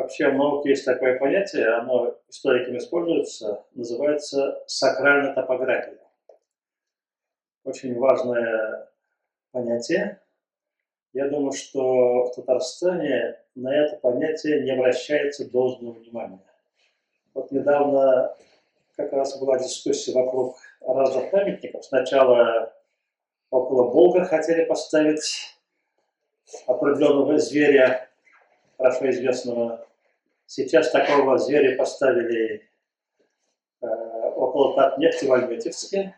Вообще в науке есть такое понятие, оно историками используется, называется сакральная топография. Очень важное понятие. Я думаю, что в Татарстане на это понятие не обращается должного внимания. Вот недавно как раз была дискуссия вокруг разных памятников. Сначала около Болгар хотели поставить определенного зверя, хорошо известного. Сейчас такого зверя поставили около Татнефти в Альметьевске,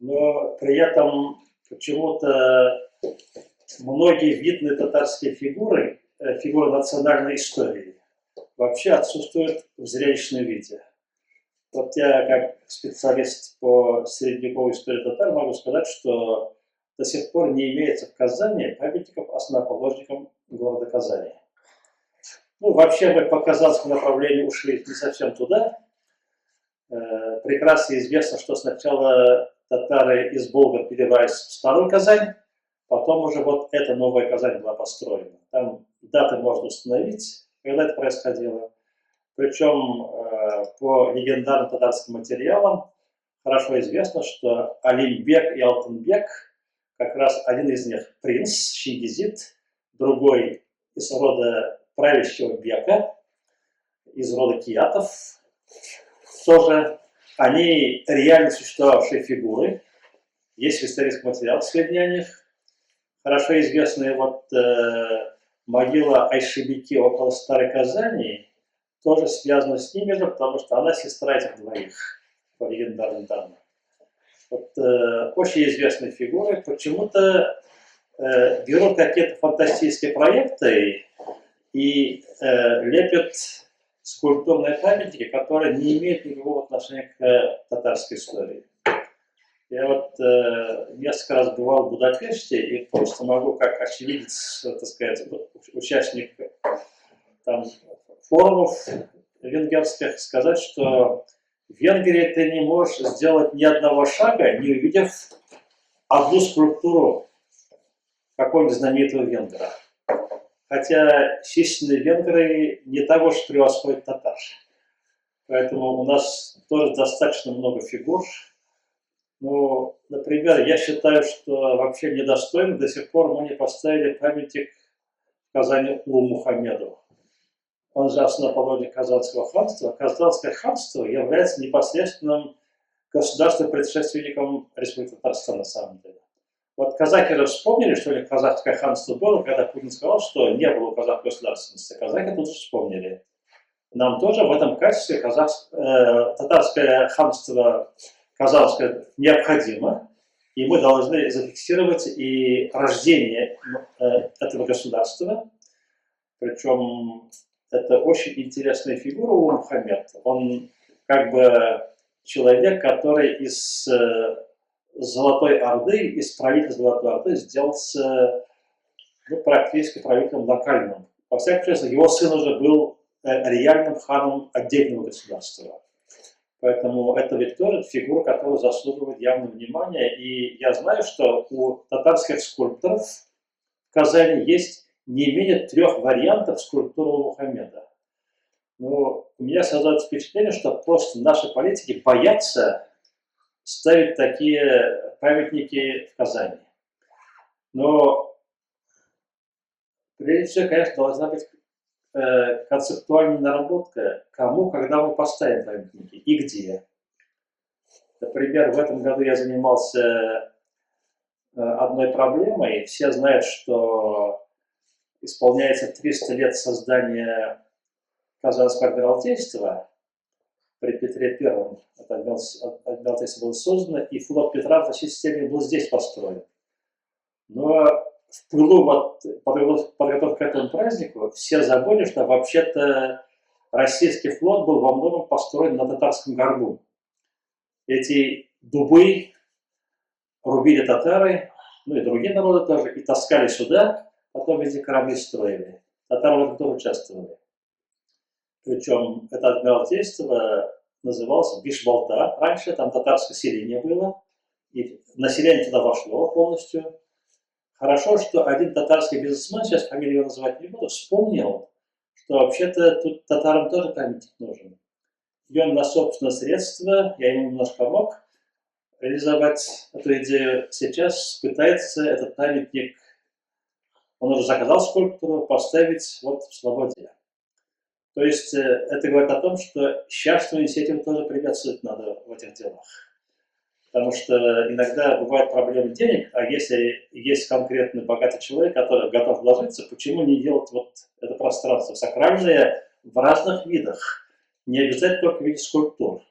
но при этом почему-то многие видные татарские фигуры, фигуры национальной истории, вообще отсутствуют в зрелищном виде. Вот я, как специалист по средневековой истории татар, могу сказать, что до сих пор не имеется в Казани памятников основоположникам города Казани. Ну, вообще мы по казанскому направлению ушли не совсем туда. Прекрасно известно, что сначала татары из Болгар перебрались в Старую Казань, потом уже вот эта новая Казань была построена. Там даты можно установить, когда это происходило. Причем по легендарным татарским материалам хорошо известно, что Алимбек и Алтынбек, как раз один из них принц, Чингизид, другой из рода правящего Бека, из рода Киятов, тоже они реально существовавшие фигуры, есть в исторических материалах сведения о них. Хорошо известная вот могила Айшибики около Старой Казани тоже связана с ними же, потому что она сестра этих двоих, по легендарным данным. Вот, очень известные фигуры почему-то берут какие-то фантастические проекты и лепят скульптурные памятники, которые не имеют никакого отношения к татарской истории. Я вот несколько раз бывал в Будапеште и просто могу, как очевидец, так сказать, участник там, форумов венгерских, сказать, что в Венгрии ты не можешь сделать ни одного шага, не увидев одну скульптуру какого-нибудь знаменитого венгра. Хотя численные венгры не того же превосходят татар. Поэтому у нас тоже достаточно много фигур. Ну, например, я считаю, что вообще недостойно до сих пор мы не поставили памятник в Казани Улу Мухаммеду. Он же основоположник Казанского ханства. Казанское ханство является непосредственным государственным предшественником Республики Татарстан на самом деле. Вот казахи же вспомнили, что у них казахское ханство было, когда Путин сказал, что не было у казахов государственности. Казахи тут же вспомнили. Нам тоже в этом качестве татарское ханство казанское необходимо, и мы должны зафиксировать и рождение этого государства. Причем это очень интересная фигура у Мухаммед. Он как бы человек, который из Золотой Орды, из правителя Золотой Орды сделался практически правителем локальным. Во всяком случае, его сын уже был реальным ханом отдельного государства. Поэтому это ведь тоже фигура, которая заслуживает явного внимания. И я знаю, что у татарских скульпторов в Казани есть не менее 3 вариантов скульптуры Мухаммеда. Но у меня создается впечатление, что просто наши политики боятся ставить такие памятники в Казани. Но прежде всего, конечно, должна быть концептуальная наработка, кому, когда мы поставим памятники и где. Например, в этом году я занимался одной проблемой. Все знают, что исполняется 300 лет создания Казанского адмиралтейства при Петре I. Это адмиралтейство было создано, и флот Петра в российской системе был здесь построен. Но в пылу подготовки к этому празднику все забыли, что вообще-то российский флот был во многом построен на татарском горбу. Эти дубы рубили татары, ну и другие народы тоже, и таскали сюда, потом эти корабли строили. Татары в этом тоже участвовали. Причем это адмиралтейство называлось Бишбалта. Раньше там татарское селение было, и население туда вошло полностью. Хорошо, что один татарский бизнесмен, сейчас фамилию называть не буду, вспомнил, что вообще-то тут татарам тоже памятник нужен. И он на собственное средства, я ему немножко помог реализовать эту идею. Сейчас пытается этот памятник, он уже заказал скульптуру, поставить вот в Слободе. То есть это говорит о том, что частную инициативу тоже приветствовать надо в этих делах. Потому что иногда бывают проблемы денег, а если есть конкретный богатый человек, который готов вложиться, почему не делать вот это пространство сакральное в разных видах, не обязательно только в виде скульптур.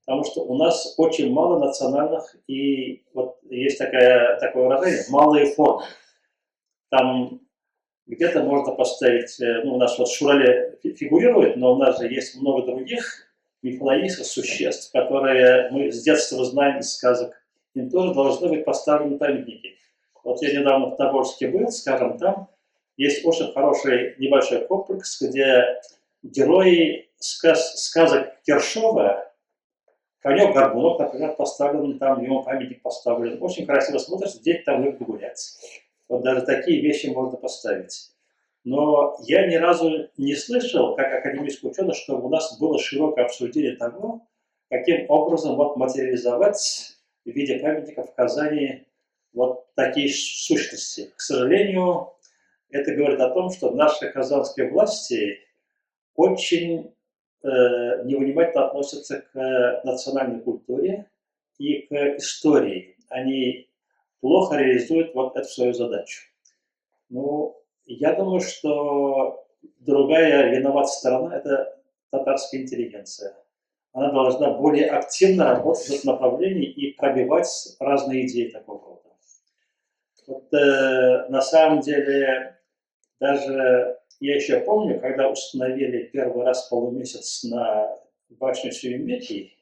Потому что у нас очень мало национальных, и вот есть такое выражение, малые формы. Там где-то можно поставить, ну, у нас вот Шурале фигурирует, но у нас же есть много других мифологических существ, которые мы с детства знаем из сказок. Им тоже должны быть поставлены памятники. Вот я недавно в Тобольске был, скажем, там есть очень хороший небольшой комплекс, где герои сказок Ершова, Конек-Горбунок, например, поставлен, там ему памятник поставлен. Очень красиво смотрится, дети там любят гулять. Вот даже такие вещи можно поставить. Но я ни разу не слышал, как академический ученый, чтобы у нас было широкое обсуждение того, каким образом вот материализовать в виде памятника в Казани вот такие сущности. К сожалению, это говорит о том, что наши казанские власти очень невнимательно относятся к национальной культуре и к истории. Они плохо реализуют вот эту свою задачу. Ну, я думаю, что другая виноватая сторона – это татарская интеллигенция. Она должна более активно работать в этом направлении и пробивать разные идеи такого рода. Вот, на самом деле, даже я еще помню, когда установили первый раз полумесяц на башню Сюембеки,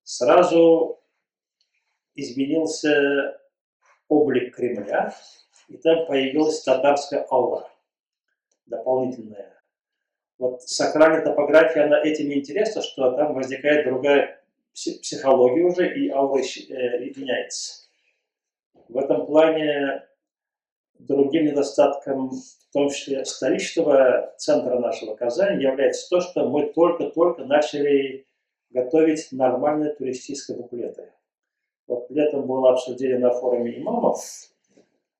сразу изменился облик Кремля, и там появилась татарская аура дополнительная. Вот сакральная топография, она этим интересна, что там возникает другая психология уже, и аура меняется. В этом плане другим недостатком, в том числе столичного центра нашего Казани, является то, что мы только-только начали готовить нормальные туристические буклеты. Вот летом было обсуждение на форуме имамов,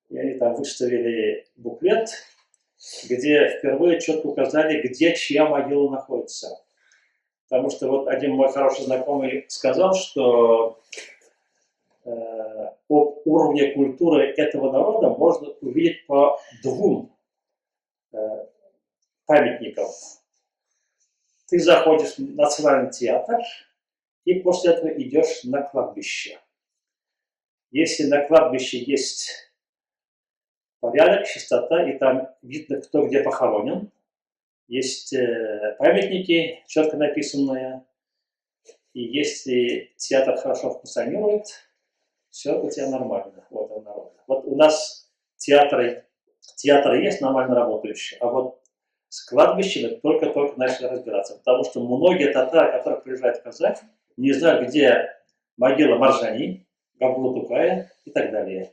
и они там выставили буклет, где впервые четко указали, где чья могила находится. Потому что вот один мой хороший знакомый сказал, что об уровне культуры этого народа можно увидеть по двум памятникам. Ты заходишь в Национальный театр, и после этого идешь на кладбище. Если на кладбище есть порядок, чистота, и там видно, кто где похоронен, есть памятники, четко написанные, и если театр хорошо функционирует, все у тебя нормально у этого народа. Вот у нас театры есть нормально работающие, а вот с кладбищами только-только начали разбираться, потому что многие татары, которые приезжают в Казань, не знают, где могила Маржани, Габдулла Тукая и так далее.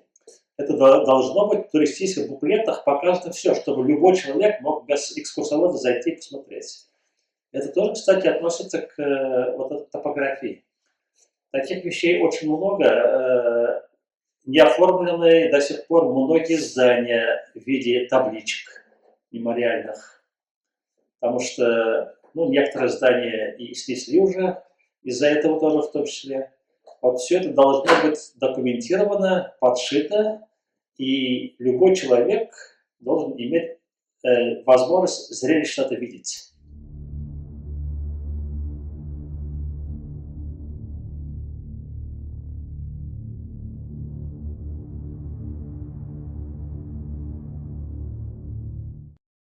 Это должно быть в туристических буклетах показано все, чтобы любой человек мог без экскурсовода зайти и посмотреть. Это тоже, кстати, относится к вот этой топографии. Таких вещей очень много. Не оформлены до сих пор многие здания в виде табличек мемориальных. Потому что некоторые здания и снесли уже, из-за этого тоже в том числе. Вот все это должно быть документировано, подшито, и любой человек должен иметь возможность зрелищно это видеть.